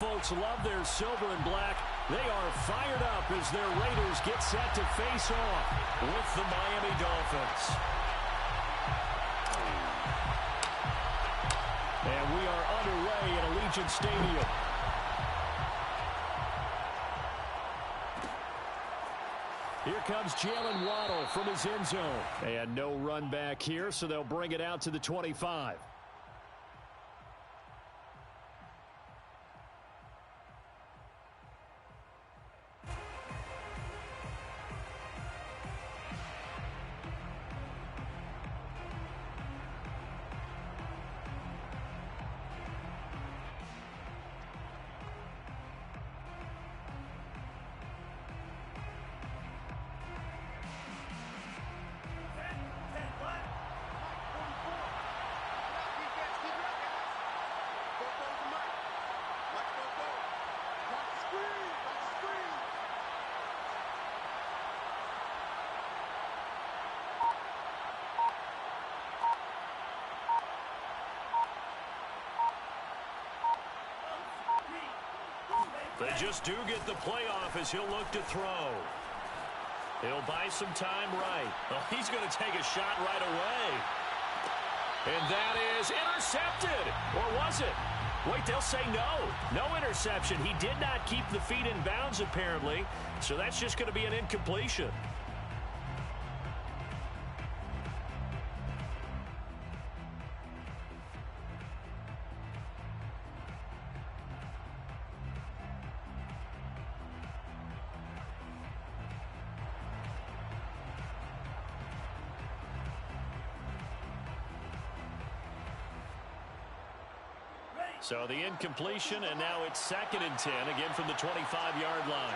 Folks love their silver and black. They are fired up as their Raiders get set to face off with the Miami Dolphins. And we are underway at Allegiant Stadium. Here comes Jalen Waddle from his end zone. And no run back here, so they'll bring it out to the 25. They just do get the playoff as he'll look to throw. He'll buy some time right. Oh, he's going to take a shot right away. And that is intercepted. Or was it? Wait, they'll say no. No interception. He did not keep the feet in bounds, apparently. So that's just going to be an incompletion. So the incompletion, and now it's 2nd and 10, again from the 25-yard line.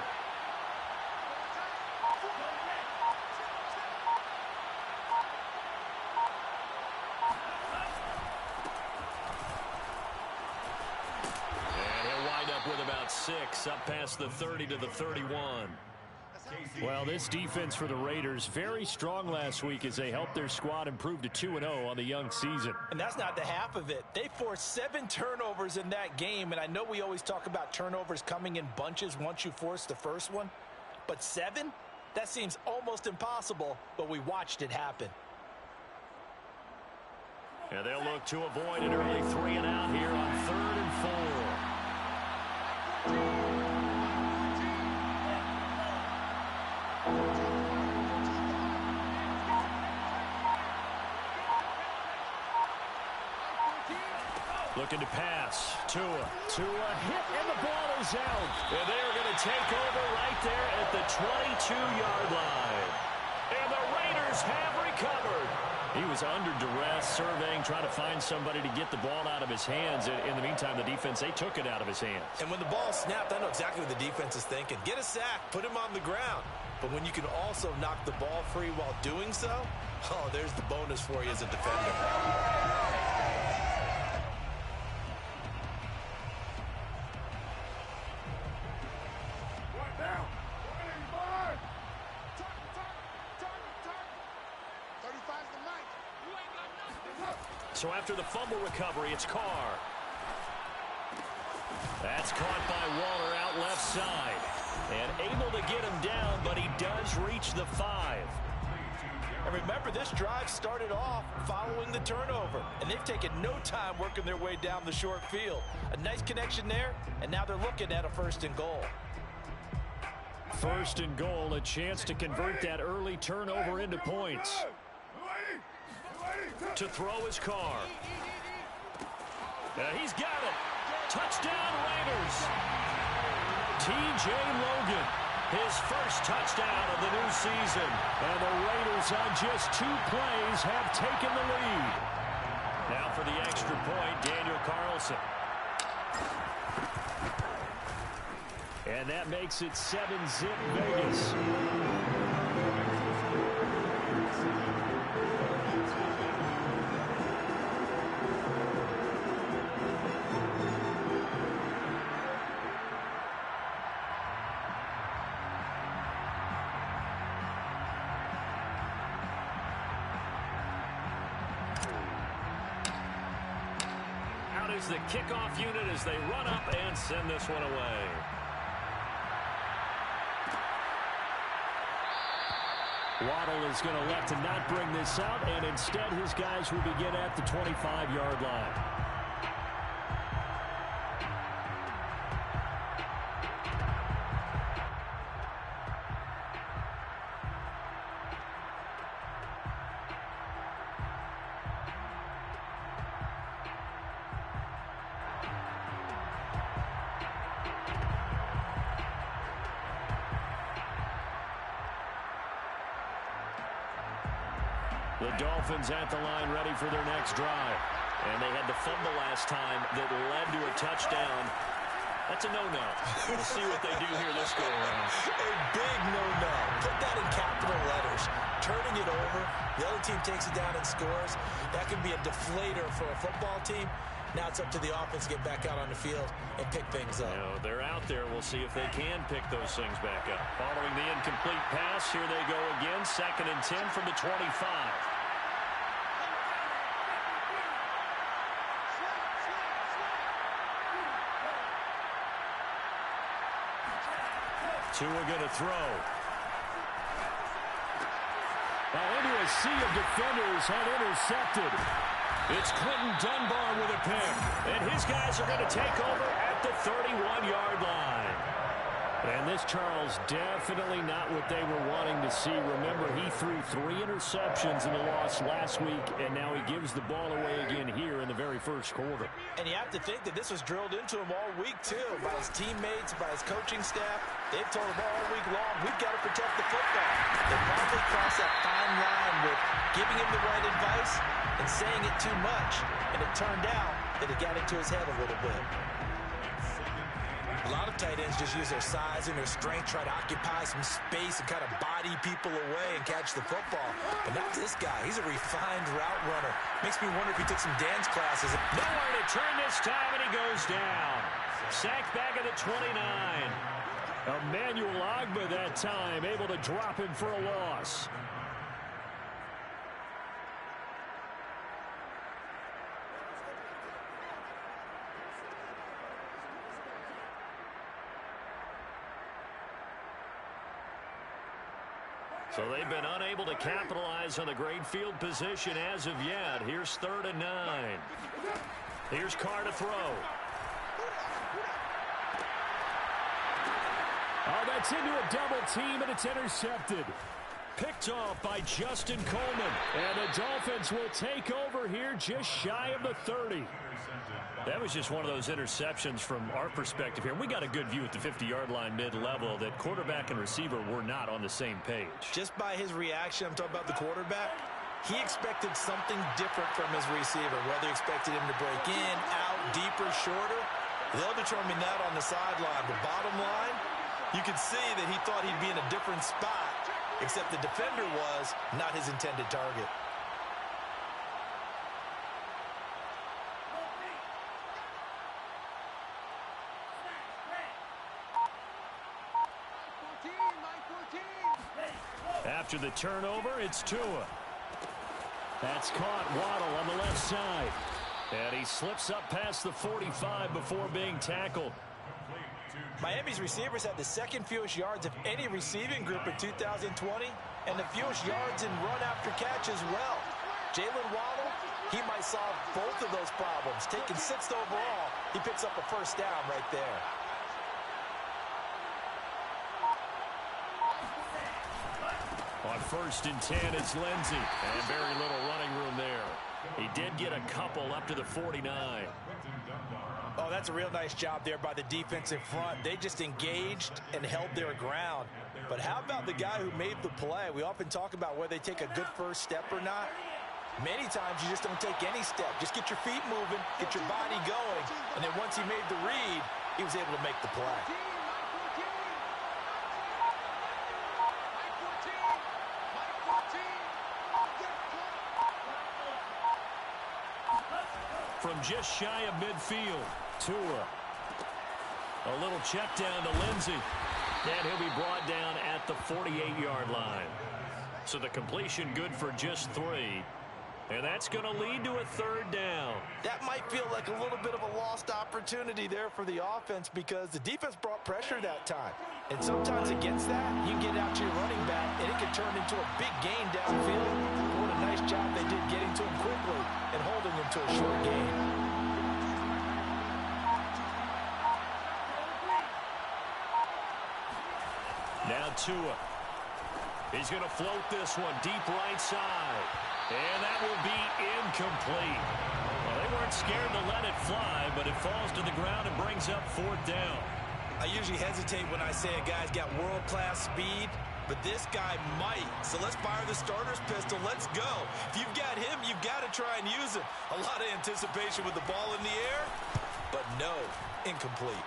And he'll wind up with about 6, up past the 30 to the 31. Well, this defense for the Raiders, very strong last week as they helped their squad improve to 2-0 on the young season. And that's not the half of it. They forced 7 turnovers in that game, and I know we always talk about turnovers coming in bunches once you force the first one. But 7? That seems almost impossible, but we watched it happen. And they'll look to avoid an early 3-and-out here on 3rd and 4. Looking to pass. Tua hit, and the ball is out. And they are going to take over right there at the 22-yard line. And the Raiders have recovered. He was under duress, surveying, trying to find somebody to get the ball out of his hands. In the meantime, the defense, they took it out of his hands. And when the ball snapped, I know exactly what the defense is thinking. Get a sack, put him on the ground. But when you can also knock the ball free while doing so, oh, there's the bonus for you as a defender. So after the fumble recovery, it's Carr. That's caught by Waller out left side. And able to get him down, but he does reach the 5. And remember, this drive started off following the turnover. And they've taken no time working their way down the short field. A nice connection there, and now they're looking at a 1st and goal. 1st and goal, a chance to convert that early turnover into points. To throw his Carr. He's got it. Touchdown, Raiders. T.J. Logan, his first touchdown of the new season. And the Raiders on just 2 plays have taken the lead. Now for the extra point, Daniel Carlson. And that makes it 7-zip Vegas. is the kickoff unit as they run up and send this one away. Waddle is going to elect to not bring this out, and instead his guys will begin at the 25-yard line. The Dolphins at the line ready for their next drive. And they had the fumble last time that led to a touchdown. That's a no-no. We'll see what they do here this go-around. A big no-no. Put that in capital letters. Turning it over, the other team takes it down and scores. That can be a deflator for a football team. Now it's up to the offense to get back out on the field and pick things up. You know, they're out there. We'll see if they can pick those things back up. Following the incomplete pass, here they go again. 2nd and 10 from the 25. Tua going to throw. Now into a sea of defenders and intercepted. It's Clinton Dunbar with a pick. And his guys are going to take over at the 31-yard line. And this, Charles, definitely not what they were wanting to see. Remember, he threw 3 interceptions in the loss last week, and now he gives the ball away again here in the very first quarter. And you have to think that this was drilled into him all week, too, by his teammates, by his coaching staff. They've told him all week long, we've got to protect the football. They probably crossed that fine line with giving him the right advice and saying it too much. And it turned out that it got into his head a little bit. A lot of tight ends just use their size and their strength, try to occupy some space and kind of body people away and catch the football. But not this guy. He's a refined route runner. Makes me wonder if he took some dance classes. Nowhere to turn this time, and he goes down. Sacked back at the 29. Emmanuel Ogbah that time, able to drop him for a loss. So they've been unable to capitalize on the great field position as of yet. Here's 3rd and 9. Here's Carr to throw. Oh, that's into a double team, and it's intercepted. Picked off by Justin Coleman. And the Dolphins will take over here just shy of the 30. That was just one of those interceptions from our perspective here. We got a good view at the 50-yard line mid-level that quarterback and receiver were not on the same page. Just by his reaction, I'm talking about the quarterback, he expected something different from his receiver. Whether he expected him to break in, out, deeper, shorter, they'll determine that on the sideline. But bottom line, you could see that he thought he'd be in a different spot, except the defender was not his intended target. After the turnover, it's Tua. That's caught. Waddle on the left side. And he slips up past the 45 before being tackled. Miami's receivers had the 2nd fewest yards of any receiving group in 2020, and the fewest yards in run after catch as well. Jalen Waddle, he might solve both of those problems. Taking 6th overall, he picks up a 1st down right there. On 1st and 10, it's Lindsey. And very little running room there. He did get a couple up to the 49. Oh, that's a real nice job there by the defensive front. They just engaged and held their ground. But how about the guy who made the play? We often talk about whether they take a good first step or not. Many times you just don't take any step. Just get your feet moving, get your body going. And then once he made the read, he was able to make the play. From just shy of midfield, Tua. A little check down to Lindsey. And he'll be brought down at the 48-yard line. So the completion good for just 3. And that's going to lead to a third down. That might feel like a little bit of a lost opportunity there for the offense because the defense brought pressure that time. And sometimes against that, you get out to your running back, and it can turn into a big gain downfield. What a nice job they did getting to him quickly and holding him to a short gain. Now Tua. He's going to float this one deep right side. And that will be incomplete. Well, they weren't scared to let it fly, but it falls to the ground and brings up fourth down. I usually hesitate when I say a guy's got world-class speed, but this guy might. So let's fire the starter's pistol. Let's go. If you've got him, you've got to try and use him. A lot of anticipation with the ball in the air, but no, incomplete.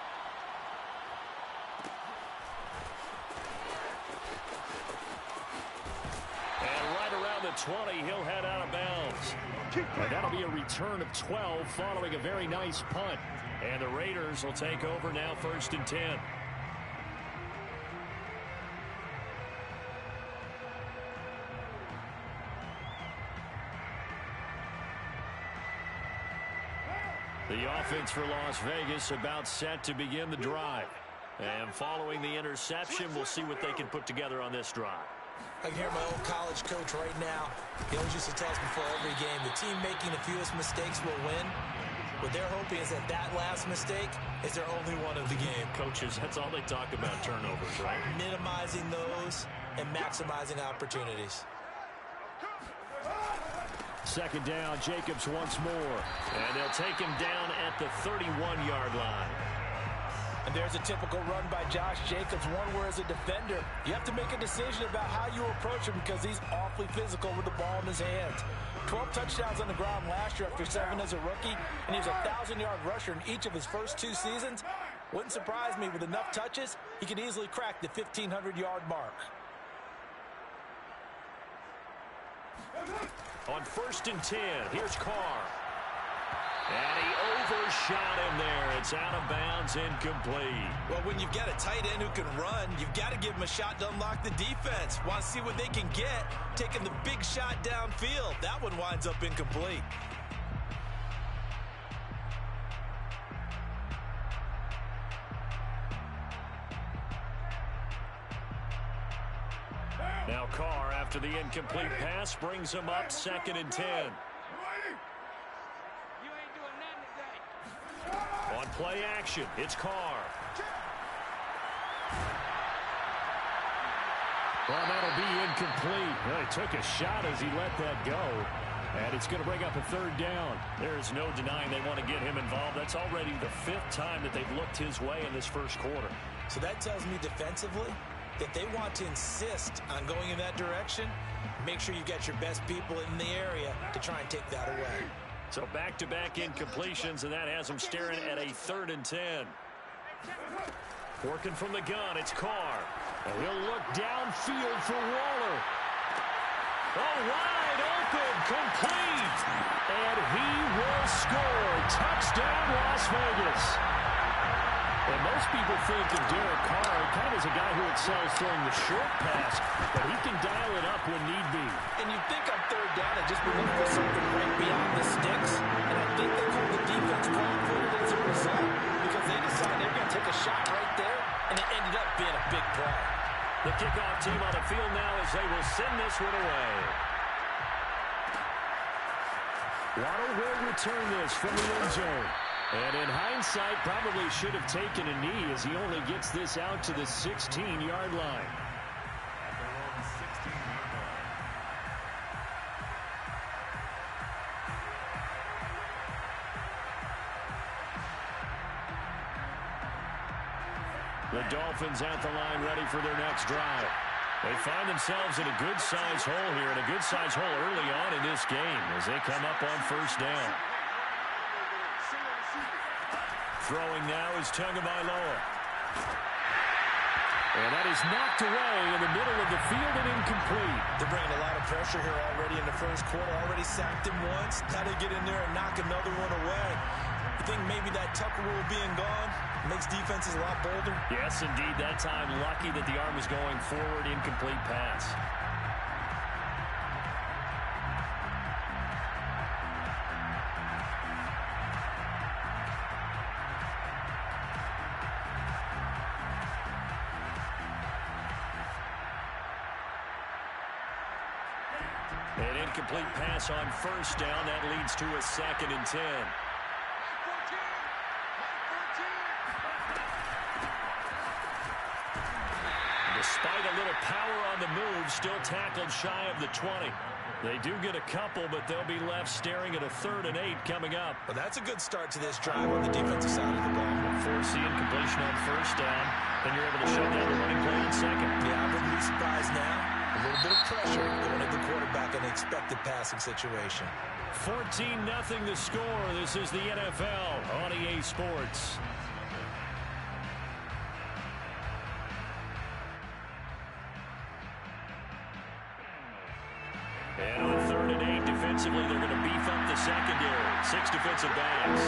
And right around the 20, he'll head out of bounds. And that'll be a return of 12 following a very nice punt. And the Raiders will take over now, 1st and 10. The offense for Las Vegas about set to begin the drive. And following the interception, we'll see what they can put together on this drive. I can hear my old college coach right now. He always used to tell us before every game, the team making the fewest mistakes will win. What they're hoping is that that last mistake is their only one of the game. Coaches, that's all they talk about, turnovers, right? Minimizing those and maximizing opportunities. 2nd down, Jacobs once more. And they'll take him down at the 31-yard line. And there's a typical run by Josh Jacobs, one where as a defender, you have to make a decision about how you approach him because he's awfully physical with the ball in his hands. 12 touchdowns on the ground last year after 7 as a rookie, and he was a 1,000-yard rusher in each of his first 2 seasons. Wouldn't surprise me with enough touches, he could easily crack the 1,500-yard mark. On 1st and 10, here's Carr. And he overshot him there. It's out of bounds, incomplete. Well, when you've got a tight end who can run, you've got to give him a shot to unlock the defense. Want to see what they can get, taking the big shot downfield. That one winds up incomplete. Now Carr, after the incomplete pass, brings him up 2nd and 10. On play action, it's Carr. Well, that'll be incomplete. Well, he took a shot as he let that go. And it's going to bring up a 3rd down. There's no denying they want to get him involved. That's already the 5th time that they've looked his way in this first quarter. So that tells me defensively that they want to insist on going in that direction. Make sure you've got your best people in the area to try and take that away. So back-to-back incompletions, and that has them staring at a 3rd and 10. Working from the gun, it's Carr. And he'll look downfield for Waller. Oh, wide open, complete. And he will score. Touchdown, Las Vegas. And most people think of Derek Carr kind of as a guy who excels throwing the short pass, but he can dial it up when need be. And you think on 3rd down, it just be looking for something right beyond the sticks. And I think they called the defense wrong-footed as a result because they decided they're going to take a shot right there, and it ended up being a big play. The kickoff team on the field now as they will send this one away. Waddle will return this from the end zone. And in hindsight, probably should have taken a knee as he only gets this out to the 16-yard line. The Dolphins at the line ready for their next drive. They find themselves in a good-sized hole here, and a good-sized hole early on in this game as they come up on 1st down. Throwing now is Tagovailoa. And that is knocked away in the middle of the field and incomplete. They're bringing a lot of pressure here already in the first quarter. Already sacked him once. Now they get in there and knock another one away. You think maybe that Tucker rule being gone makes defenses a lot bolder? Yes, indeed. That time, lucky that the arm was going forward. Incomplete pass. An incomplete pass on first down. That leads to a 2nd and 10. Despite a little power on the move, still tackled shy of the 20. They do get a couple, but they'll be left staring at a 3rd and 8 coming up. Well, that's a good start to this drive on the defensive side of the ball. Force the incompletion on first down, then you're able to shut down the running play on 2nd. Yeah, I wouldn't be surprised now. A little bit of pressure going at the quarterback in an expected passing situation. 14-0 the score. This is the NFL on EA Sports. And on 3rd and 8, defensively, they're going to beef up the secondary. 6 defensive backs.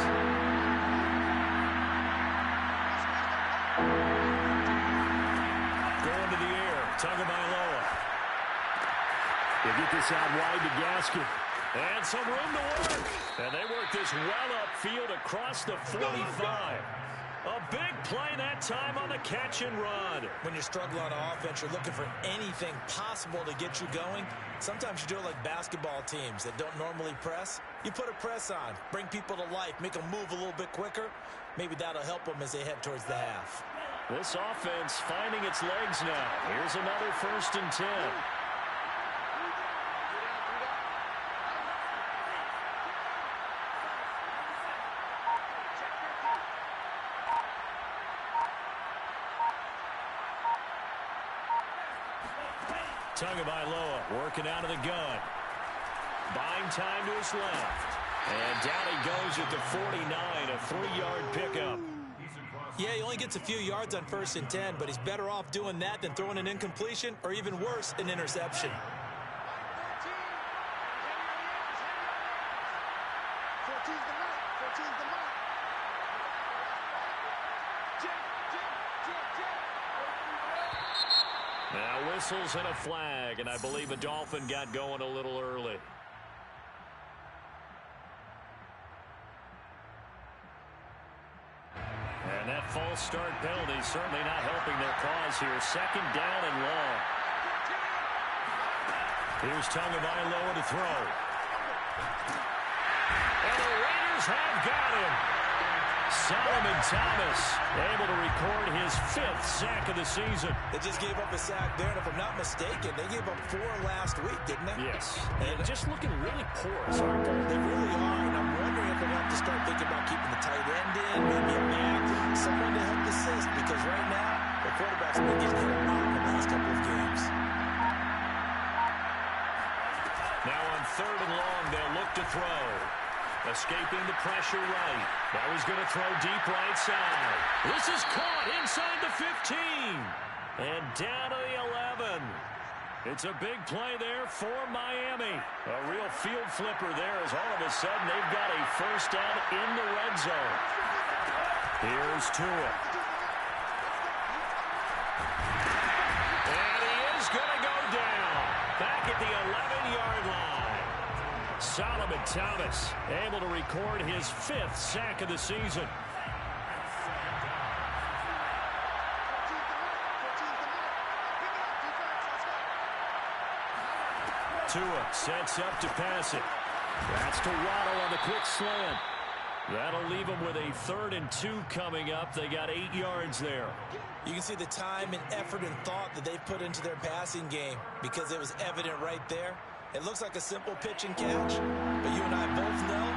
Going to the air. Tagovailoa. They get this out wide to Gaskin. And some room to work. And they work this well upfield across the 45. A big play that time on the catch and run. When you're struggling on offense, you're looking for anything possible to get you going. Sometimes you do it like basketball teams that don't normally press. You put a press on, bring people to life, make them move a little bit quicker. Maybe that'll help them as they head towards the half. This offense finding its legs now. Here's another 1st and 10. Tagovailoa working out of the gun. Buying time to his left. And down he goes at the 49, a 3-yard pickup. Yeah, he only gets a few yards on 1st and 10, but he's better off doing that than throwing an incompletion or even worse, an interception. Now whistles and a flag, and I believe a Dolphin got going a little early. And that false start penalty certainly not helping their cause here. 2nd down and long. Here's Tagovailoa to throw. And the Raiders have got him. Solomon Thomas able to record his 5th sack of the season. They just gave up a sack there, and if I'm not mistaken, they gave up 4 last week, didn't they? Yes. And just looking really porous, aren't they? They really are, and I'm wondering if they're going to have to start thinking about keeping the tight end in, maybe a back, someone to help assist, because right now, the quarterback's been getting hit a lot in the last couple of games. Now on 3rd and long, they'll look to throw. Escaping the pressure right. Now he's going to throw deep right side. This is caught inside the 15. And down to the 11. It's a big play there for Miami. A real field flipper there as all of a sudden they've got a 1st down in the red zone. Here's Tua. And he is going to go down. Back at the 11-yard line. Solomon Thomas able to record his 5th sack of the season. Tua sets up to pass it. That's to Waddle on the quick slant. That'll leave them with a 3rd and 2 coming up. They got 8 yards there. You can see the time and effort and thought that they've put into their passing game because it was evident right there. It looks like a simple pitch and catch, but you and I both know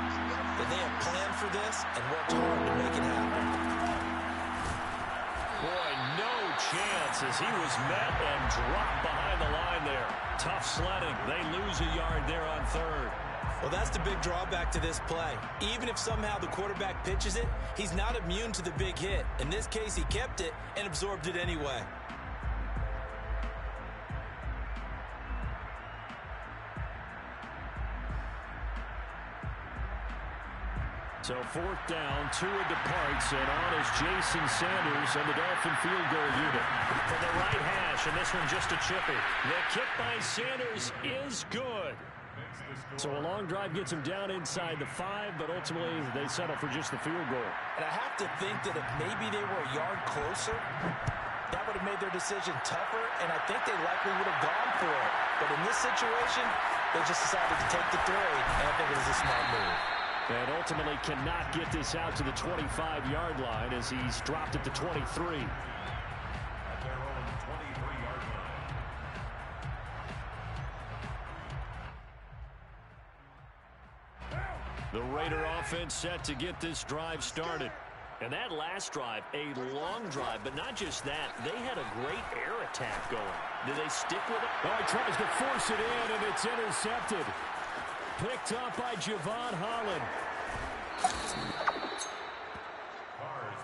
that they have planned for this and worked hard to make it happen. Boy, no chance as he was met and dropped behind the line there. Tough sledding. They lose a yard there on 3rd. Well, that's the big drawback to this play. Even if somehow the quarterback pitches it, he's not immune to the big hit. In this case, he kept it and absorbed it anyway. So 4th down, Tua departs, and on is Jason Sanders and the Dolphin field goal unit. From the right hash, and this one just a chippy. The kick by Sanders is good. So a long drive gets him down inside the 5, but ultimately they settle for just the field goal. And I have to think that if maybe they were a yard closer, That would have made their decision tougher, and I think they likely would have gone for it. But in this situation, they just decided to take the 3, and I think it was a smart move. And ultimately cannot get this out to the 25-yard line as he's dropped at the 23. The Raider offense set to get this drive started. And that last drive, a long drive, but not just that. They had a great air attack going. Did they stick with it? Oh, he tries to force it in, and it's intercepted. Picked up by Javon Holland.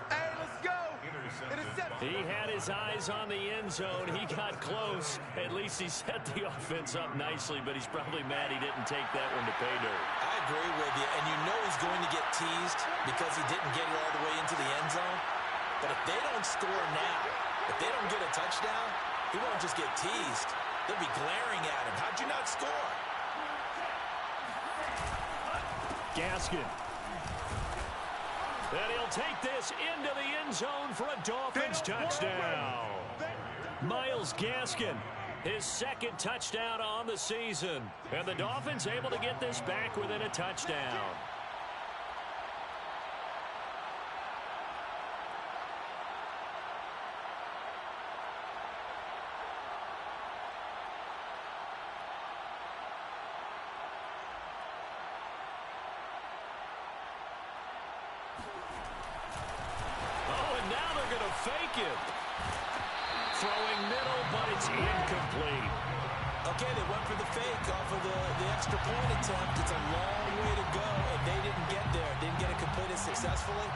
Hey, let's go. Interception. He had his eyes on the end zone. He got close. At least he set the offense up nicely, but he's probably mad he didn't take that one to pay dirt. I agree with you, and you know he's going to get teased because he didn't get it all the way into the end zone. But if they don't score now, if they don't get a touchdown, he won't just get teased. They'll be glaring at him. How'd you not score? Gaskin. And he'll take this into the end zone for a Dolphins touchdown. Myles Gaskin, his second touchdown on the season. And the Dolphins able to get this back within a touchdown. Fake it. Throwing middle, but it's incomplete. Okay, they went for the fake off of the extra point attempt. It's a long way to go, and they didn't get there. Didn't get it completed successfully.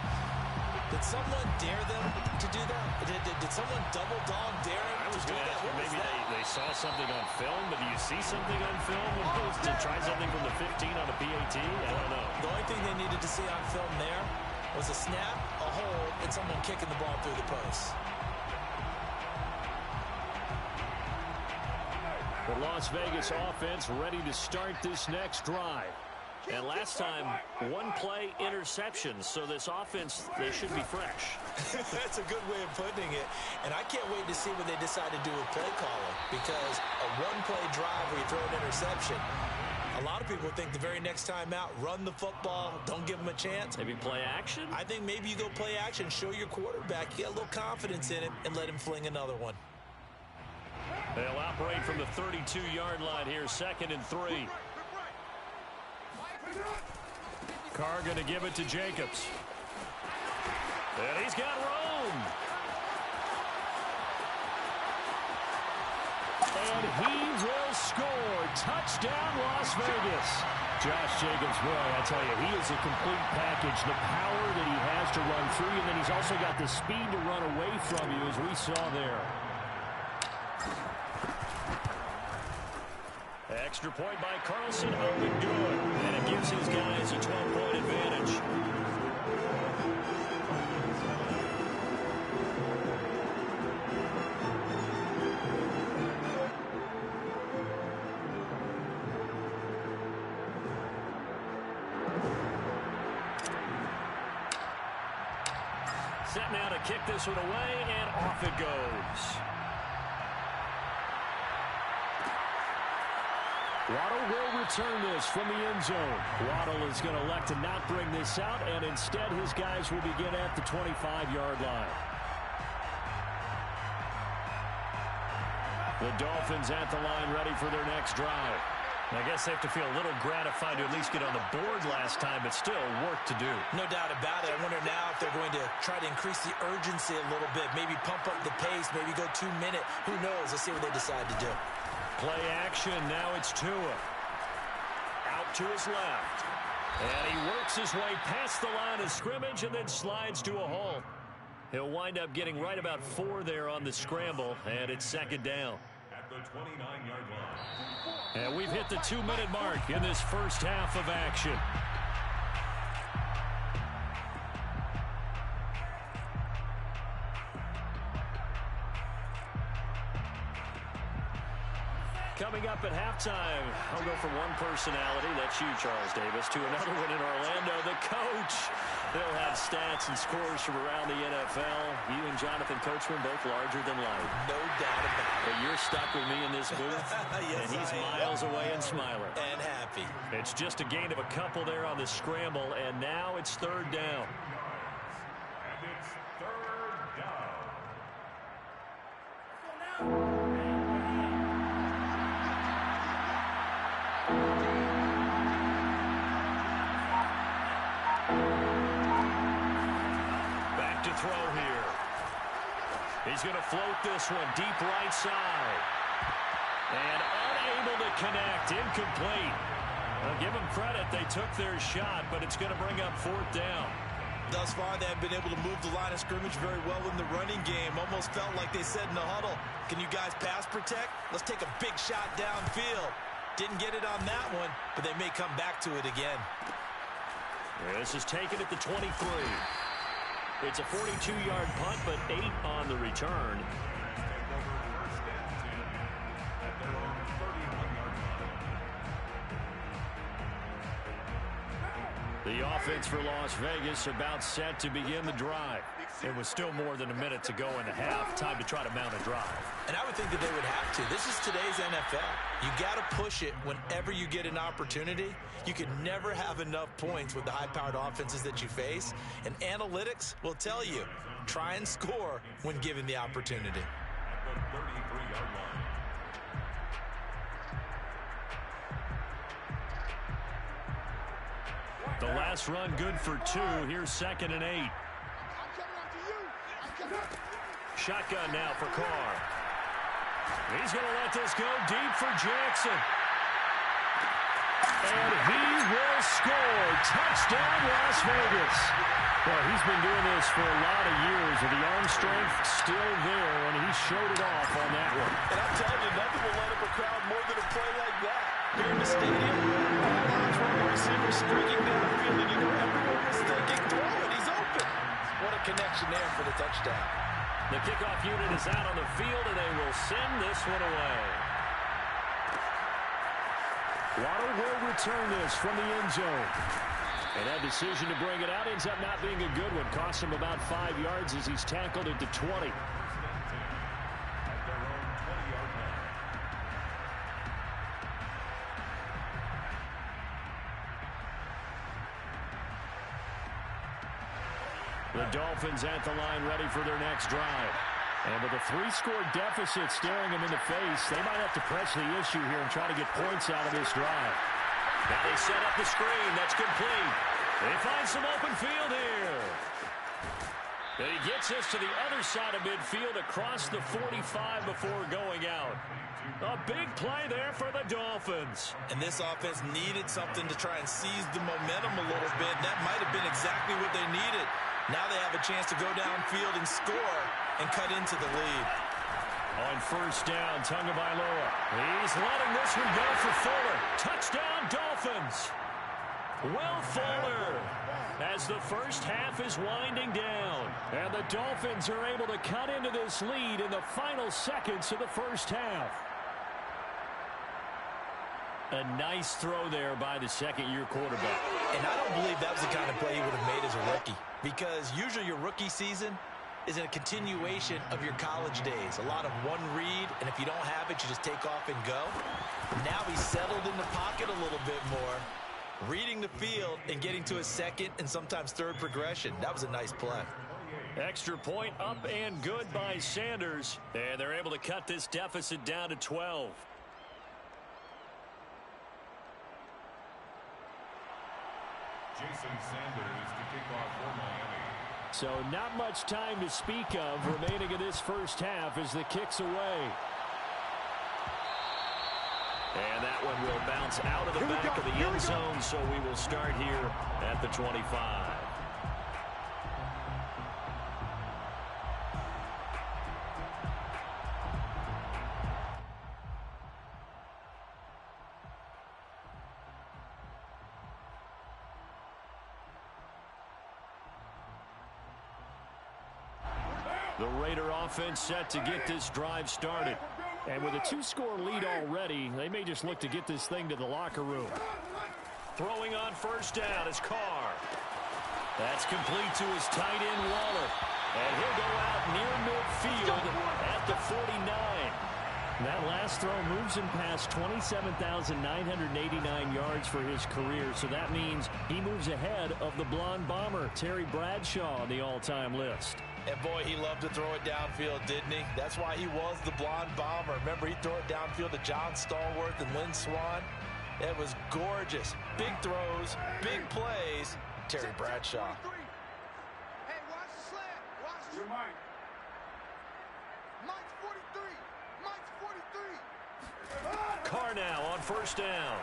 Did someone dare them to do that? Did someone double dog dare him I was to do going to that? ask you, maybe they saw something on film, but do you see something on film to try something from the 15 on a PAT? I don't know. The only thing they needed to see on film there was a snap, a hold, and someone kicking the ball through the post. The Las Vegas offense ready to start this next drive. And last time, one play interception. So this offense, they should be fresh. That's a good way of putting it. And I can't wait to see what they decide to do with play calling. Because a one-play drive where you throw an interception, a lot of people think the very next time out, run the football, don't give them a chance. Maybe play action? I think maybe you go play action, show your quarterback, you got a little confidence in him, and let him fling another one. They'll operate from the 32-yard line here, 2nd and 3. Carr going to give it to Jacobs. And he's got room. And he will score. Touchdown, Las Vegas. Josh Jacobs, boy, I tell you, he is a complete package. The power that he has to run through you, and then he's also got the speed to run away from you, as we saw there. Extra point by Carlson, up and good. And it gives his guys a 12-point advantage. Set now to kick this one away, and off it goes. Waddle will return this from the end zone. Waddle is going to elect to not bring this out, and instead his guys will begin at the 25-yard line. The Dolphins at the line ready for their next drive. I guess they have to feel a little gratified to at least get on the board last time, but still work to do. No doubt about it. I wonder now if they're going to try to increase the urgency a little bit, maybe pump up the pace, maybe go 2-minute. Who knows? Let's see what they decide to do. Play action. Now it's Tua. Out to his left. And he works his way past the line of scrimmage and then slides to a hole. He'll wind up getting right about 4 there on the scramble, and it's 2nd down. At the 29-yard line. And we've hit the 2-minute mark in this first half of action. Coming up at halftime, I'll go from one personality, that's you, Charles Davis, to another one in Orlando, the coach. They'll have stats and scores from around the NFL. You and Jonathan Coachman both larger than life. No doubt about it. But you're stuck with me in this booth, Yes, and he's miles away and smiling. And happy. It's just a gain of a couple there on the scramble, and now it's third down. And it's third down. Back to throw here. He's going to float this one deep right side. And unable to connect. Incomplete. Well, give them credit. They took their shot, but it's going to bring up fourth down. Thus far, they have been able to move the line of scrimmage very well in the running game. Almost felt like they said in the huddle, can you guys pass protect? Let's take a big shot downfield. Didn't get it on that one, but they may come back to it again. This is taken at the 23. It's a 42-yard punt, but 8 on the return. The offense for Las Vegas about set to begin the drive. It was still more than a minute to go in the half. Time to try to mount a drive. And I would think that they would have to. This is today's NFL. You got to push it whenever you get an opportunity. You can never have enough points with the high-powered offenses that you face. And analytics will tell you, try and score when given the opportunity. At the 33-yard line. The last run good for 2. Here's 2nd and 8. Shotgun now for Carr. He's going to let this go deep for Jackson. And he will score. Touchdown, Las Vegas. Well, he's been doing this for a lot of years, with the arm strength still there, and he showed it off on that one. And I'm telling you, nothing will light up a crowd more than a play like that. Here in the stadium, all eyes were on the receiver streaking downfield, and you know everyone was thinking, throw it, he's open. What a connection there for the touchdown. The kickoff unit is out on the field, and they will send this one away. Waddle will return this from the end zone. And that decision to bring it out ends up not being a good one. Costs him about 5 yards as he's tackled at the 20. The Dolphins at the line ready for their next drive. And with a 3-score deficit staring them in the face, they might have to press the issue here and try to get points out of this drive. Now they set up the screen. That's complete. They find some open field here. And he gets this to the other side of midfield across the 45 before going out. A big play there for the Dolphins. And this offense needed something to try and seize the momentum a little bit. That might have been exactly what they needed. Now they have a chance to go downfield and score and cut into the lead. On first down, Tagovailoa. He's letting this one go for Fuller. Touchdown, Dolphins. Will Fuller, as the first half is winding down. And the Dolphins are able to cut into this lead in the final seconds of the first half. A nice throw there by the second-year quarterback. And I don't believe that was the kind of play he would have made as a rookie. Because usually your rookie season is a continuation of your college days. A lot of one read, and if you don't have it, you just take off and go. Now he's settled in the pocket a little bit more, reading the field and getting to a second and sometimes third progression. That was a nice play. Extra point up and good by Sanders. And they're able to cut this deficit down to 12. Jason Sanders to kick off for Miami. So not much time to speak of remaining in this first half as the kick's away. And that one will bounce out of the back of the end zone, so we will start here at the 25. The Raider offense set to get this drive started. And with a 2-score lead already, they may just look to get this thing to the locker room. Throwing on first down is Carr. That's complete to his tight end, Waller. And he'll go out near midfield at the 49. That last throw moves him past 27,989 yards for his career, so that means he moves ahead of the blonde bomber, Terry Bradshaw, on the all-time list. And boy, he loved to throw it downfield, didn't he? That's why he was the blonde bomber. Remember, he'd throw it downfield to John Stallworth and Lynn Swann. It was gorgeous. Big throws, big plays. Terry Bradshaw. Hey, watch the slant. Watch your mic. Mike's 43. Mike's 43. Carr now on first down.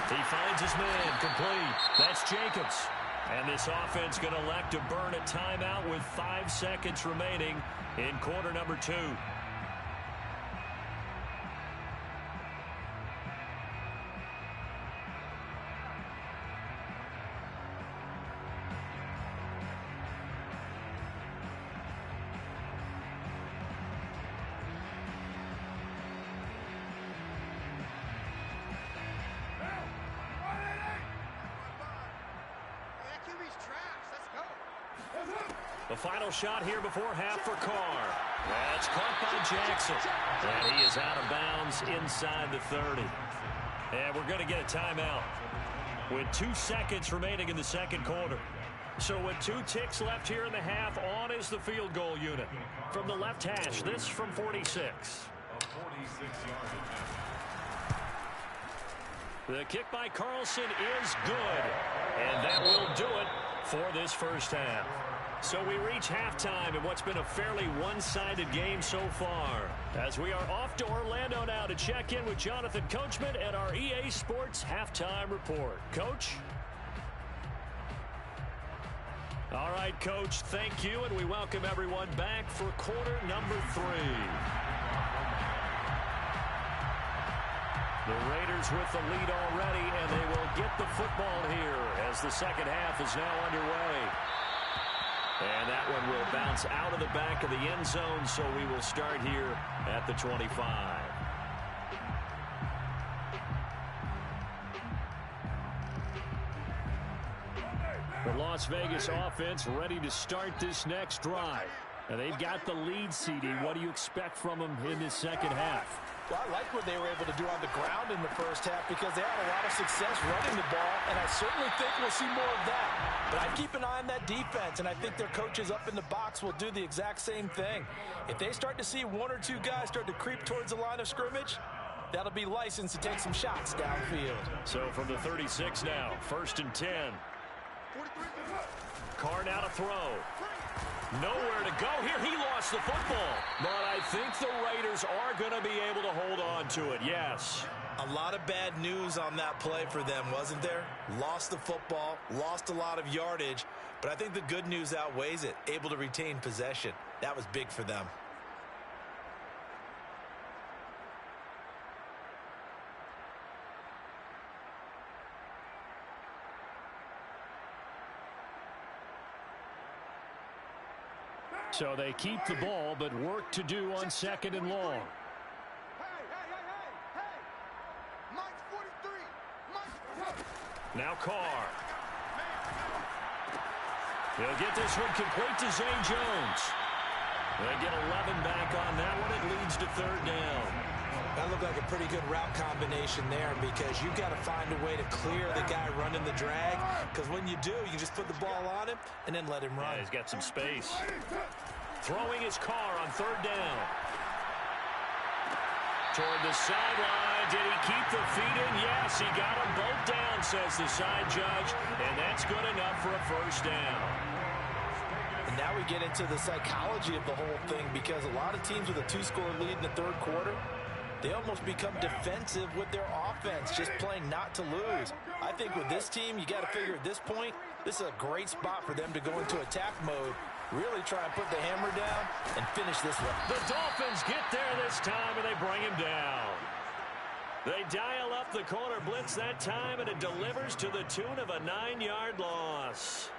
He finds his man, complete. That's Jacobs. And this offense going to elect to burn a timeout with 5 seconds remaining in quarter number 2. The final shot here before half for Carr. That's caught by Jackson. And he is out of bounds inside the 30. And we're going to get a timeout with 2 seconds remaining in the second quarter. So with 2 ticks left here in the half, on is the field goal unit. From the left hash, this from 46. The kick by Carlson is good. And that will do it for this first half. So we reach halftime in what's been a fairly one-sided game so far. As we are off to Orlando now to check in with Jonathan Coachman and our EA Sports Halftime Report. Coach? All right, Coach, thank you, and we welcome everyone back for quarter number 3. The Raiders with the lead already, and they will get the football here as the second half is now underway. And that one will bounce out of the back of the end zone, so we will start here at the 25. The Las Vegas offense ready to start this next drive. And they've got the lead, CD. What do you expect from them in this second half? Well, I like what they were able to do on the ground in the first half because they had a lot of success running the ball, and I certainly think we'll see more of that. But I keep an eye on that defense, and I think their coaches up in the box will do the exact same thing. If they start to see 1 or 2 guys start to creep towards the line of scrimmage, that'll be licensed to take some shots downfield. So from the 36 now, 1st and 10. Carr now to throw. Nowhere to go here. He lost the football. But I think the Raiders are going to be able to hold on to it, yes. A lot of bad news on that play for them, wasn't there? Lost the football, lost a lot of yardage, but I think the good news outweighs it. Able to retain possession. That was big for them. So they keep the ball, but work to do on 2nd and long. Now Carr. He'll get this one complete to Zay Jones. They get 11 back on that one. It leads to 3rd down. That looked like a pretty good route combination there because you've got to find a way to clear the guy running the drag, because when you do, you just put the ball on him and then let him run. Yeah, he's got some space. Throwing his Carr on 3rd down. Toward the sideline. Did he keep the feet in? Yes, he got them both down, says the side judge, and that's good enough for a 1st down. And now we get into the psychology of the whole thing, because a lot of teams with a 2-score lead in the 3rd quarter, they almost become defensive with their offense, just playing not to lose. I think with this team, you got to figure at this point, this is a great spot for them to go into attack mode, really try and put the hammer down and finish this one. The Dolphins get there this time, and they bring him down. They dial up the corner blitz that time, and it delivers to the tune of a 9-yard loss.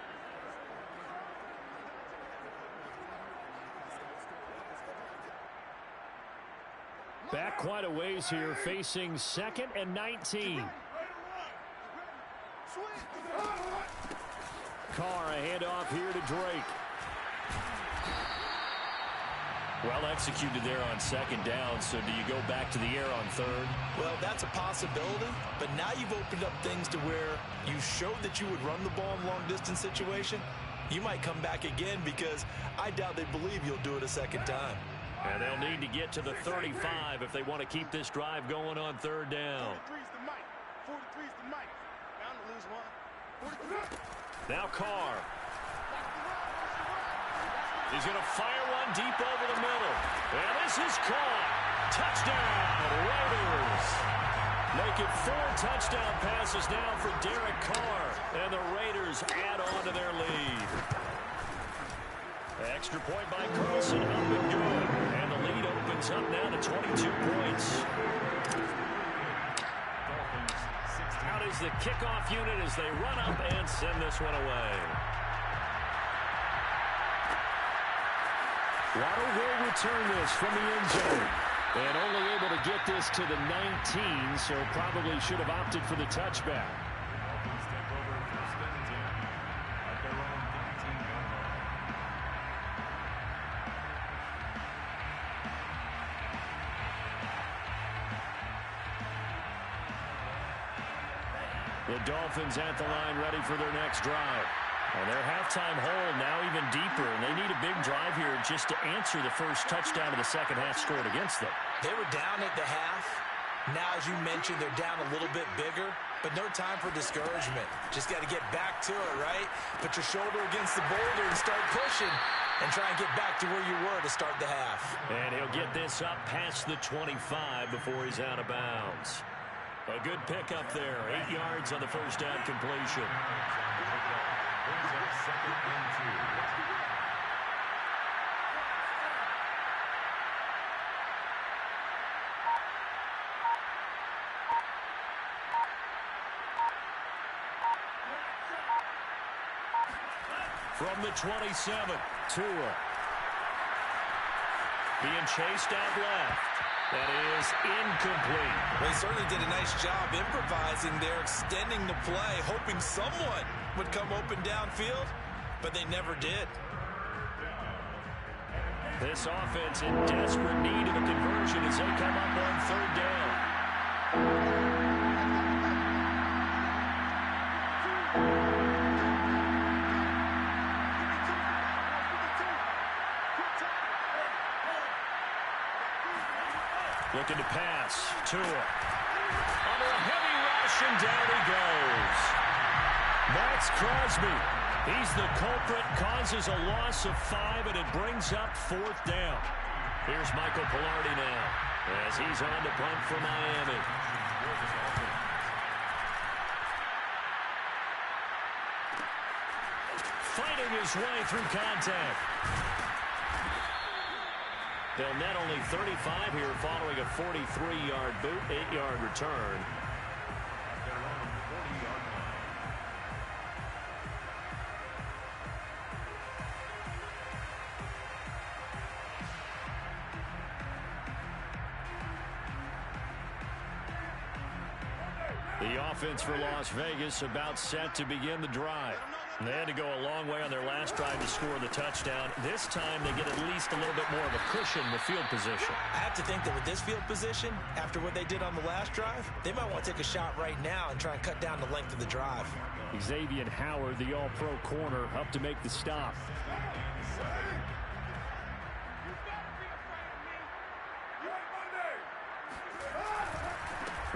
Back quite a ways here, facing 2nd and 19. Carr, a handoff here to Drake. Well executed there on second down, so do you go back to the air on third? Well, that's a possibility, but now you've opened up things to where you showed that you would run the ball in long-distance situation. You might come back again because I doubt they believe you'll do it a second time. And they'll need to get to the 35 if they want to keep this drive going on third down. 43's the mic. 43's the mic. Bound to lose one. 43. Now Carr. He's going to fire one deep over the middle. And this is caught. Touchdown, Raiders. Make it 4 touchdown passes now for Derek Carr. And the Raiders add on to their lead. Extra point by Carlson, up and good. And the lead opens up now to 22 points. Out is the kickoff unit as they run up and send this one away. Waddle will return this from the end zone. And only able to get this to the 19, so probably should have opted for the touchback. The Dolphins at the line ready for their next drive. And their halftime hole now even deeper, and they need a big drive here just to answer the first touchdown of the second half scored against them. They were down at the half. Now, as you mentioned, they're down a little bit bigger, but no time for discouragement. Just got to get back to it, right? Put your shoulder against the boulder and start pushing and try and get back to where you were to start the half. And he'll get this up past the 25 before he's out of bounds. A good pickup there. 8 yards on the first down completion. Second and 2. From the 27, Tua. Being chased out left. That is incomplete. Well, he certainly did a nice job improvising there, extending the play, hoping someone would come open downfield, but they never did. This offense in desperate need of a conversion as they come up on third down. Looking to pass. Tua. Under a heavy rush, and down he goes. Max Crosby. He's the culprit, causes a loss of 5, and it brings up fourth down. Here's Michael Pilardi now as he's on to punt for Miami. Fighting his way through contact. They'll net only 35 here following a 43-yard boot, 8-yard return. The offense for Las Vegas about set to begin the drive. They had to go a long way on their last drive to score the touchdown. This time they get at least a little bit more of a cushion with field position. I have to think that with this field position, after what they did on the last drive, they might want to take a shot right now and try and cut down the length of the drive. Xavier Howard, the all-pro corner, up to make the stop.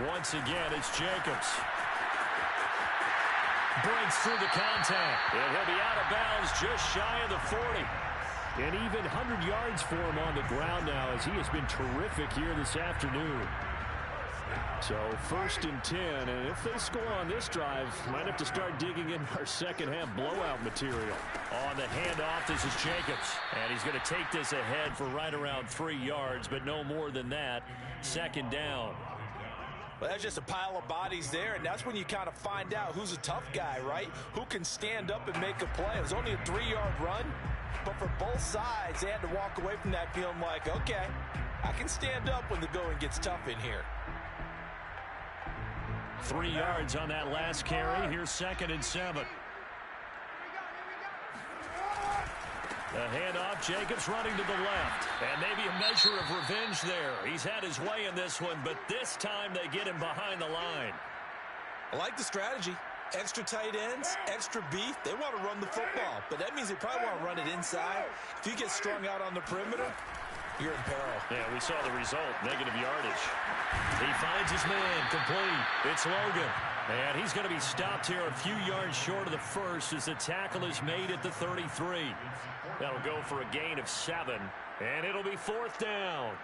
Once again, it's Jacobs. Breaks through the contact. And he'll be out of bounds just shy of the 40. And even 100 yards for him on the ground now as he has been terrific here this afternoon. So 1st and 10, and if they score on this drive, might have to start digging in our second half blowout material. On the handoff, this is Jacobs. And he's going to take this ahead for right around 3 yards, but no more than that. Second down. Well, that's just a pile of bodies there, and that's when you kind of find out who's a tough guy, right? Who can stand up and make a play. It was only a 3-yard run, but for both sides, they had to walk away from that feeling like, okay, I can stand up when the going gets tough in here. 3 yards on that last carry. Here's 2nd and 7. The handoff, Jacobs running to the left. And maybe a measure of revenge there. He's had his way in this one, but this time they get him behind the line. I like the strategy. Extra tight ends, extra beef. They want to run the football, but that means they probably want to run it inside. If you get strung out on the perimeter, you're in peril. Yeah, we saw the result, negative yardage. He finds his man, complete. It's Logan. And he's going to be stopped here a few yards short of the first as the tackle is made at the 33. That'll go for a gain of 7, and it'll be 4th down.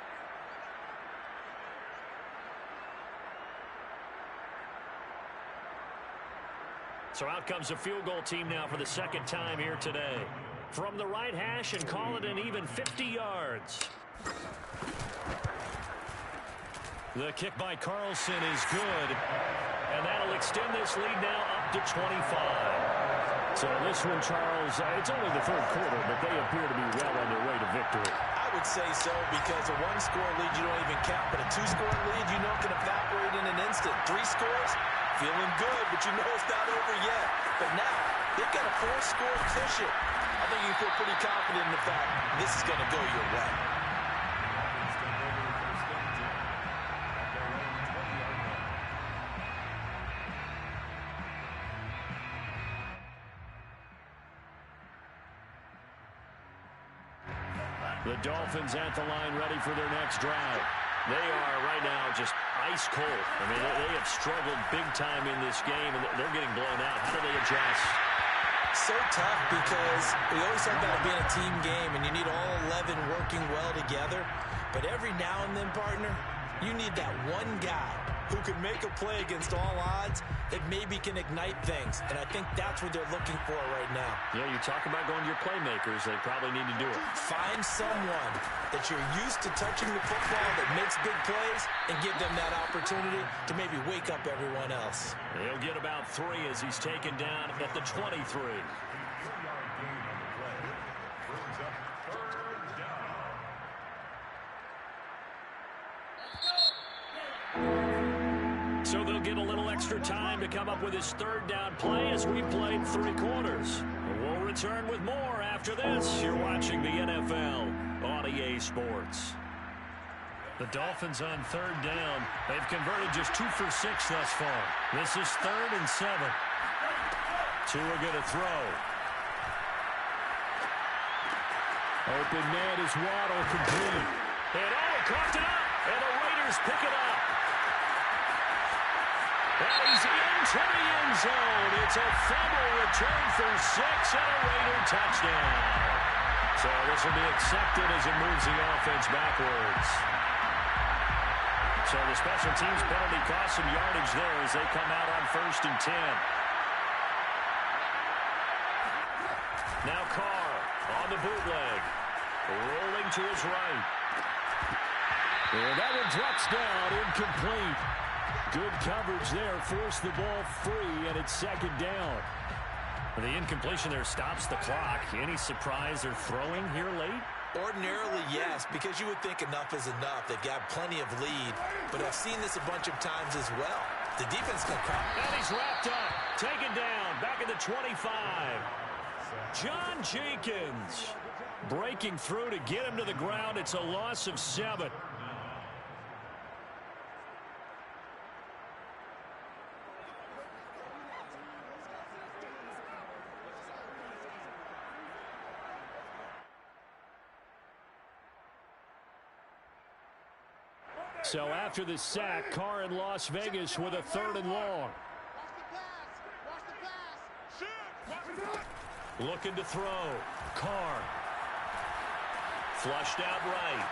So out comes a field goal team now for the 2nd time here today. From the right hash and call it an even 50 yards. The kick by Carlson is good. And that'll extend this lead now up to 25. So this one, Charles, it's only the 3rd quarter, but they appear to be well on their way to victory. I would say so because a 1-score lead you don't even count, but a 2-score lead you know can evaporate in an instant. 3 scores, feeling good, but you know it's not over yet. But now, they've got a 4-score cushion. I think you feel pretty confident in the fact this is going to go your way. The Dolphins at the line ready for their next drive. They are right now just ice cold. I mean, they have struggled big time in this game, and they're getting blown out. How do they adjust? So tough because we always talk about it being a team game, and you need all 11 working well together. But every now and then, partner, you need that one guy who can make a play against all odds that maybe can ignite things. And I think that's what they're looking for right now. Yeah, you talk about going to your playmakers. They probably need to do it. Find someone that you're used to touching the football that makes big plays and give them that opportunity to maybe wake up everyone else. He'll get about 3 as he's taken down at the 23. So they'll get a little extra time to come up with his 3rd down play as we played 3 quarters. We'll return with more after this. You're watching the NFL on EA Sports. The Dolphins on 3rd down. They've converted just 2 for 6 thus far. This is 3rd and 7. Tua going to throw. Open man is Waddle, complete. And coughed it up. And the Raiders pick it up. And he's into the end zone. It's a fumble return for 6 and a Raider touchdown. So this will be accepted as it moves the offense backwards. So the special teams penalty cost some yardage there as they come out on 1st and 10. Now Carr on the bootleg. Rolling to his right. And that one drops down, incomplete. Good coverage there, forced the ball free, and it's 2nd down. The incompletion there stops the clock. Any surprise they're throwing here late? Ordinarily, yes, because you would think enough is enough. They've got plenty of lead, but I've seen this a bunch of times as well. The defense can crack. And he's wrapped up, taken down, back at the 25. John Jenkins breaking through to get him to the ground. It's a loss of 7. So after the sack, Carr in Las Vegas with a 3rd and long. Looking to throw. Carr. Flushed out right.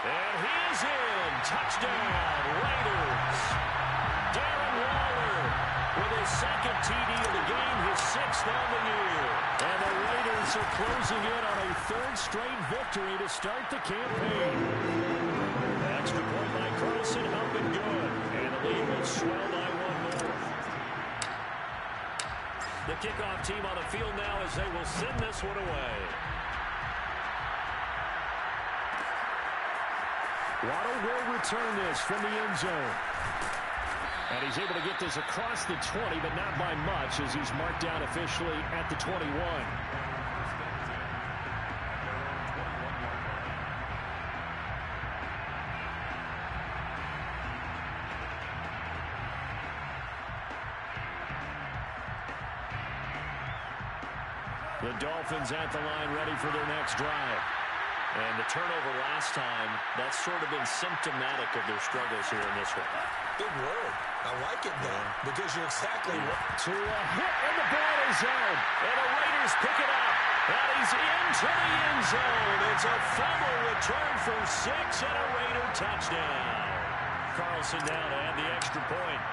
And he is in. Touchdown, Raiders. Darren Waller with his 2nd TD of the game, his 6th on the year. And the Raiders are closing in on a 3rd straight victory to start the campaign. Extra point by Carlson, helping good. And the lead will swell by 1 more. The kickoff team on the field now as they will send this one away. Waddle will return this from the end zone. And he's able to get this across the 20, but not by much, as he's marked down officially at the 21. The Dolphins at the line, ready for their next drive. And the turnover last time, that's sort of been symptomatic of their struggles here in this one. Big word. I like it, though, because you're exactly right. To a hit, and the ball is out. And the Raiders pick it up. And he's into the end zone. It's a fumble return for 6 and a Raider touchdown. Carlson down to add the extra point.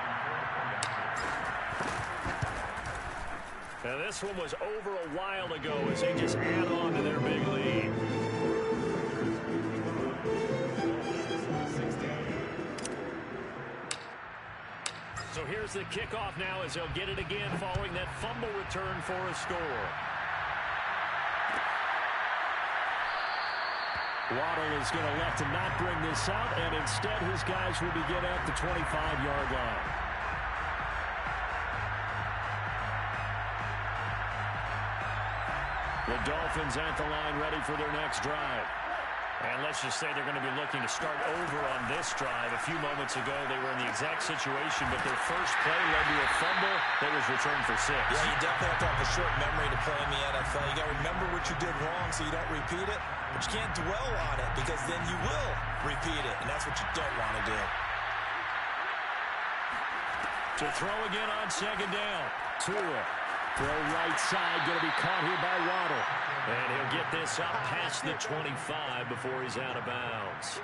Now this one was over a while ago as they just add on to their big lead. So here's the kickoff now as they'll get it again following that fumble return for a score. Waddle is going to elect to not bring this out, and instead his guys will begin at the 25-yard line. The Dolphins at the line, ready for their next drive. And let's just say they're going to be looking to start over on this drive. A few moments ago, they were in the exact situation, but their first play led to a fumble that was returned for 6. Yeah, you definitely have to have a short memory to play in the NFL. You got to remember what you did wrong so you don't repeat it, but you can't dwell on it because then you will repeat it, and that's what you don't want to do. To throw again on second down. Tua. Throw right side, going to be caught here by Waddle. And he'll get this up past the 25 before he's out of bounds.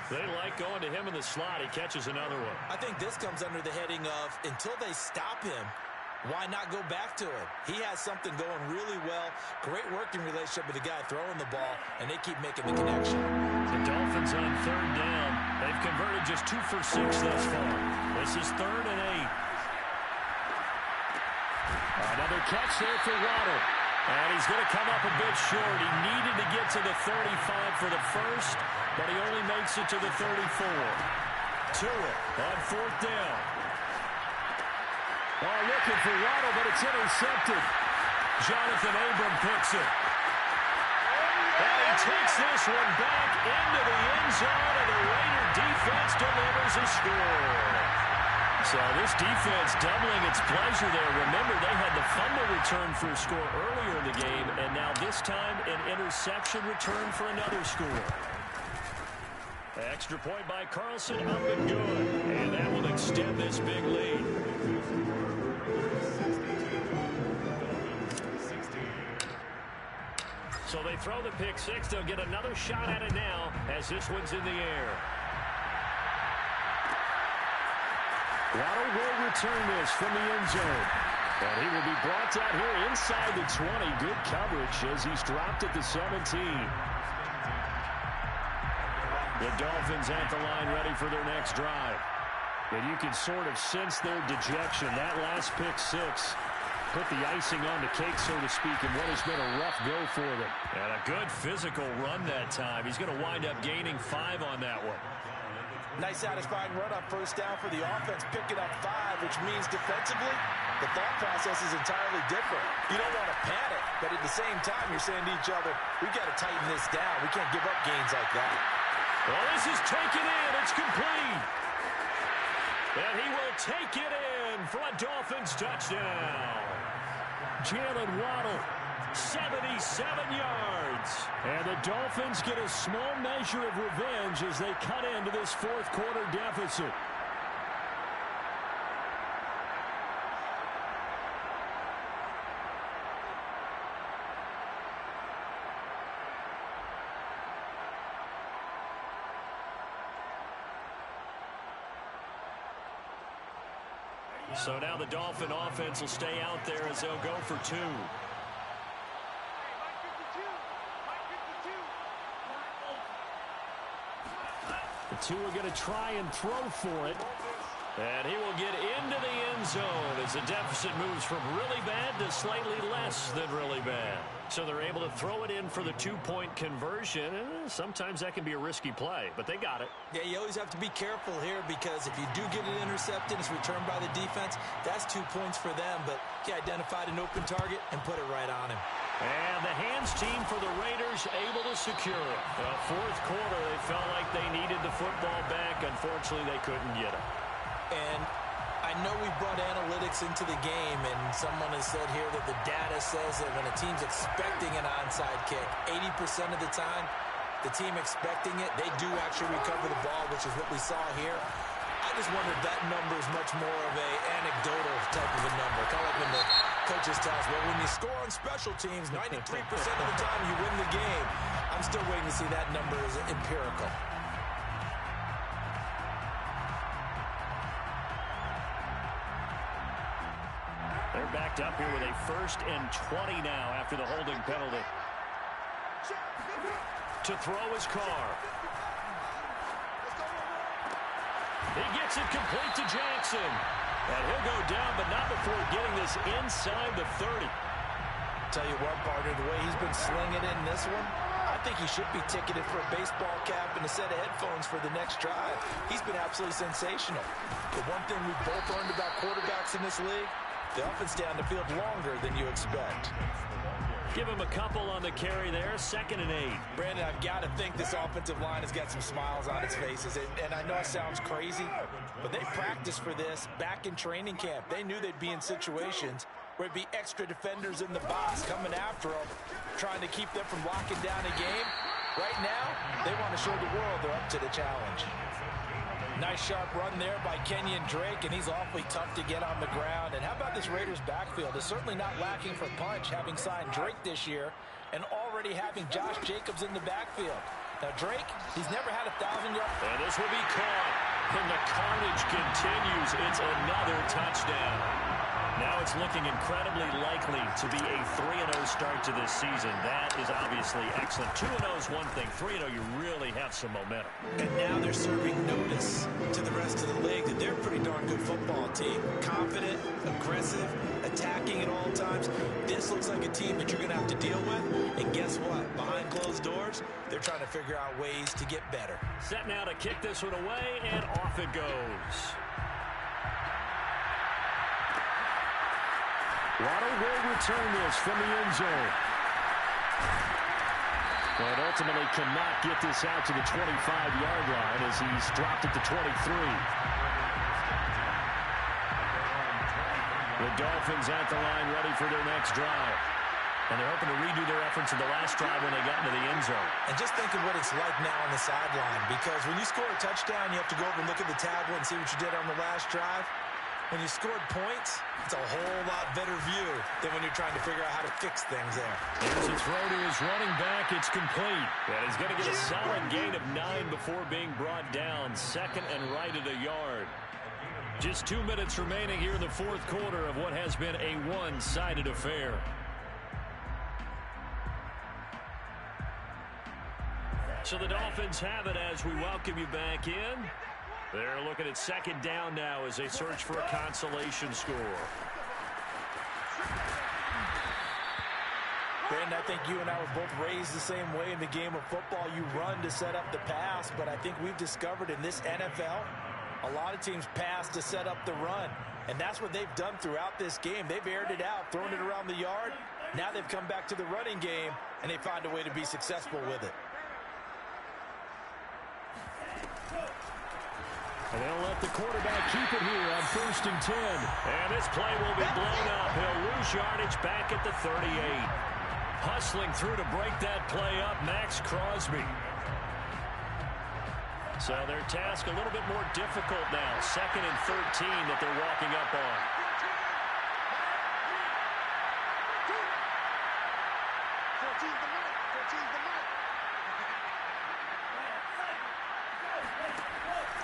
They like going to him in the slot. He catches another one. I think this comes under the heading of until they stop him, why not go back to him? He has something going really well. Great working relationship with the guy throwing the ball, and they keep making the connection. The Dolphins on third down. They've converted just 2 for 6 thus far. This is 3rd and 8. Another catch there for Waddle. And he's going to come up a bit short. He needed to get to the 35 for the first, but he only makes it to the 34. Tua on 4th down. Oh, looking for Waddle, but it's intercepted. Jonathan Abram picks it. And he takes this one back into the end zone, and the Raider defense delivers a score. So this defense doubling its pleasure there. Remember, they had the fumble return for a score earlier in the game, and now this time an interception return for another score. Extra point by Carlson, up and good. And that will extend this big lead. So they throw the pick 6. They'll get another shot at it now as this one's in the air. Waddle will return this from the end zone. And he will be brought down here inside the 20. Good coverage as he's dropped at the 17. The Dolphins at the line, ready for their next drive. And you can sort of sense their dejection. That last pick 6 put the icing on the cake, so to speak, in what has been a rough go for them. And a good physical run that time. He's going to wind up gaining 5 on that one. Nice satisfying run up first down for the offense, picking up 5, which means defensively, the thought process is entirely different. You don't want to panic, but at the same time, you're saying to each other, we've got to tighten this down. We can't give up gains like that. Well, this is taken in. It's complete. And he will take it in for a Dolphins touchdown. Jalen Waddle, 77 yards. And the Dolphins get a small measure of revenge as they cut into this fourth quarter deficit. So now the Dolphin offense will stay out there as they'll go for 2. The 2 are going to try and throw for it. And he will get into the end zone as the deficit moves from really bad to slightly less than really bad. So they're able to throw it in for the two-point conversion. Sometimes that can be a risky play, but they got it. Yeah, you always have to be careful here because if you do get it intercepted, it's returned by the defense. That's 2 points for them, but he identified an open target and put it right on him. And the hands team for the Raiders able to secure it. The fourth quarter, they felt like they needed the football back. Unfortunately, they couldn't get it. And I know we brought analytics into the game, and someone has said here that the data says that when a team's expecting an onside kick, 80% of the time, the team expecting it, they do actually recover the ball, which is what we saw here. I just wonder if that number is much more of a anecdotal type of a number. Kind of like when the coaches tell us, well, when you score on special teams, 93% of the time you win the game. I'm still waiting to see that number as empirical. They're backed up here with a 1st and 20 now after the holding penalty. To throw his Carr. He gets it complete to Jackson. And he'll go down, but not before getting this inside the 30. Tell you what, partner, the way he's been slinging it in this one, I think he should be ticketed for a baseball cap and a set of headphones for the next drive. He's been absolutely sensational. The one thing we've both learned about quarterbacks in this league, they often stay on the field longer than you expect. Give him a couple on the carry there, 2nd and 8. Brandon, I've got to think this offensive line has got some smiles on its faces. And I know it sounds crazy, but they practiced for this back in training camp. They knew they'd be in situations where it'd be extra defenders in the box coming after them, trying to keep them from locking down a game. Right now, they want to show the world they're up to the challenge. Nice sharp run there by Kenyon Drake, and he's awfully tough to get on the ground. And how about this Raiders backfield? It's certainly not lacking for punch, having signed Drake this year and already having Josh Jacobs in the backfield. Now, Drake, he's never had 1,000 yards. And this will be caught. And the carnage continues. It's another touchdown. Now it's looking incredibly likely to be a 3-0 start to this season. That is obviously excellent. 2-0 is one thing. 3-0, you really have some momentum. And now they're serving notice to the rest of the league that they're a pretty darn good football team. Confident, aggressive, attacking at all times. This looks like a team that you're going to have to deal with. And guess what? Behind closed doors, they're trying to figure out ways to get better. Set now to kick this one away, and off it goes. Waddle will return this from the end zone. But ultimately cannot get this out to the 25-yard line as he's dropped it to 23. The Dolphins at the line ready for their next drive. And they're hoping to redo their efforts in the last drive when they got into the end zone. And just think of what it's like now on the sideline, because when you score a touchdown, you have to go over and look at the tablet and see what you did on the last drive. When you scored points, it's a whole lot better view than when you're trying to figure out how to fix things there. Here's a throw to his running back. It's complete. And he's going to get a solid gain of 9 before being brought down. 2nd and right at a yard. Just 2 minutes remaining here in the fourth quarter of what has been a one-sided affair. So the Dolphins have it as we welcome you back in. They're looking at 2nd down now as they search for a consolation score. Brandon, I think you and I were both raised the same way in the game of football. You run to set up the pass, but I think we've discovered in this NFL, a lot of teams pass to set up the run. And that's what they've done throughout this game. They've aired it out, thrown it around the yard. Now they've come back to the running game, and they find a way to be successful with it. And they'll let the quarterback keep it here on 1st and 10. And this play will be blown up. He'll lose yardage back at the 38. Hustling through to break that play up, Max Crosby. So their task a little bit more difficult now. 2nd and 13 that they're walking up on.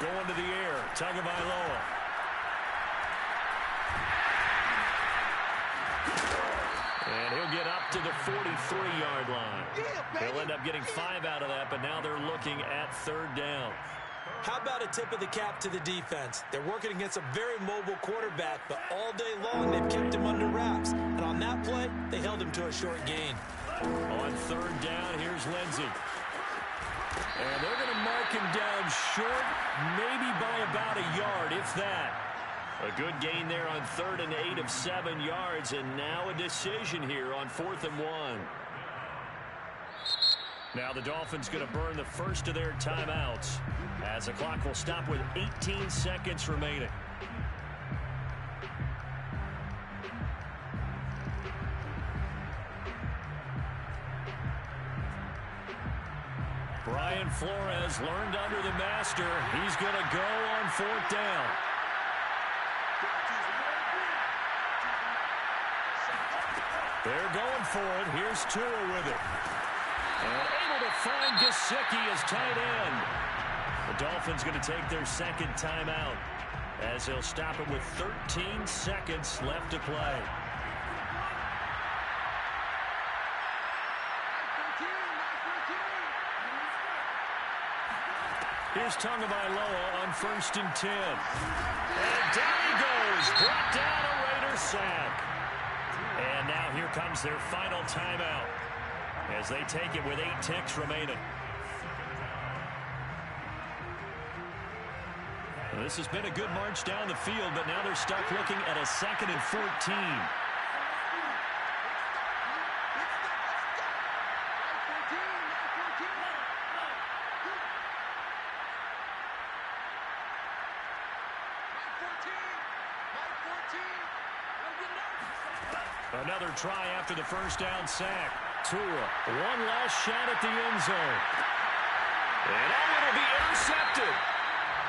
Going to the air, Tagovailoa. And he'll get up to the 43-yard line. They'll end up getting 5 out of that, but now they're looking at 3rd down. How about a tip of the cap to the defense? They're working against a very mobile quarterback, but all day long they've kept him under wraps. And on that play, they held him to a short gain. On third down, here's Lindsey. And they're going to mark him down short, maybe by about a yard, if that. A good gain there on 3rd and 8 of 7 yards, and now a decision here on 4th and 1. Now the Dolphins going to burn the first of their timeouts as the clock will stop with 18 seconds remaining. Brian Flores learned under the master. He's going to go on 4th down. They're going for it. Here's Tua with it. And able to find Gesicki as tight end. The Dolphins going to take their second timeout as they'll stop it with 13 seconds left to play. Here's Tagovailoa on 1st and 10. And down he goes. Brought down a Raider sack. And now here comes their final timeout as they take it with 8 ticks remaining. Well, this has been a good march down the field, but now they're stuck looking at a 2nd and 14. Another try after the first down sack. Tua, one last shot at the end zone. And it'll be intercepted.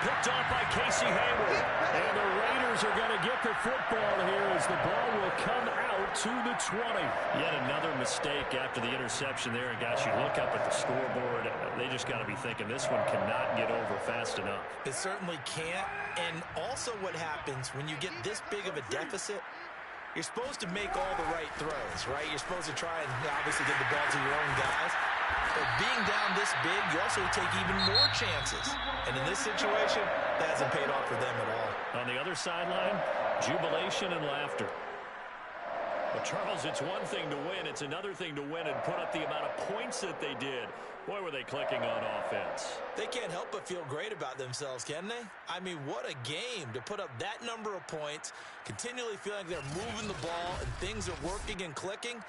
Picked off by Casey Hayward. And the Raiders are going to get the football here as the ball will come out to the 20. Yet another mistake after the interception there. And guys, you look up at the scoreboard, they just got to be thinking this one cannot get over fast enough. It certainly can't. And also what happens when you get this big of a deficit, you're supposed to make all the right throws, right? You're supposed to try and obviously get the ball to your own guys. But being down this big, you also take even more chances. And in this situation, that hasn't paid off for them at all. On the other sideline, jubilation and laughter. But Charles, it's one thing to win. It's another thing to win and put up the amount of points that they did. Boy, were they clicking on offense. They can't help but feel great about themselves, can they? I mean, what a game to put up that number of points, continually feeling like they're moving the ball and things are working and clicking.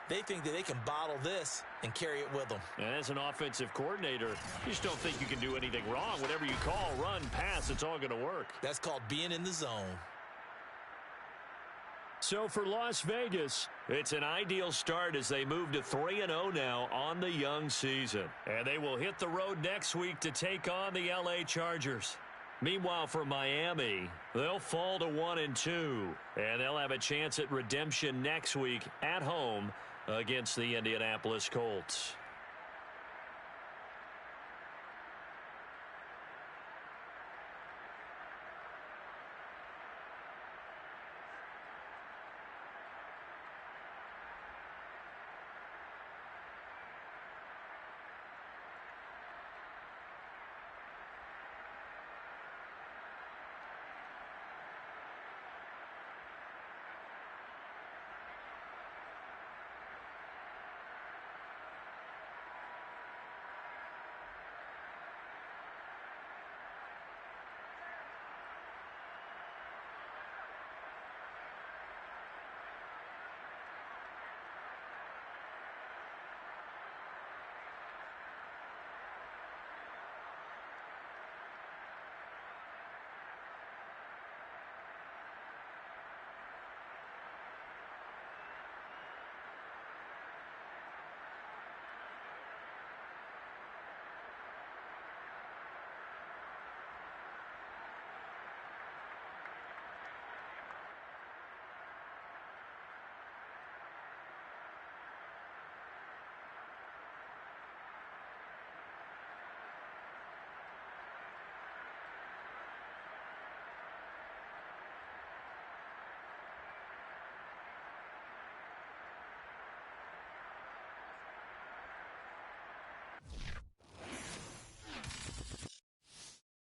They think that they can bottle this and carry it with them. And as an offensive coordinator, you just don't think you can do anything wrong. Whatever you call, run, pass, it's all going to work. That's called being in the zone. So for Las Vegas, it's an ideal start as they move to 3-0 now on the young season. And they will hit the road next week to take on the LA Chargers. Meanwhile, for Miami, they'll fall to 1-2. And they'll have a chance at redemption next week at home against the Indianapolis Colts.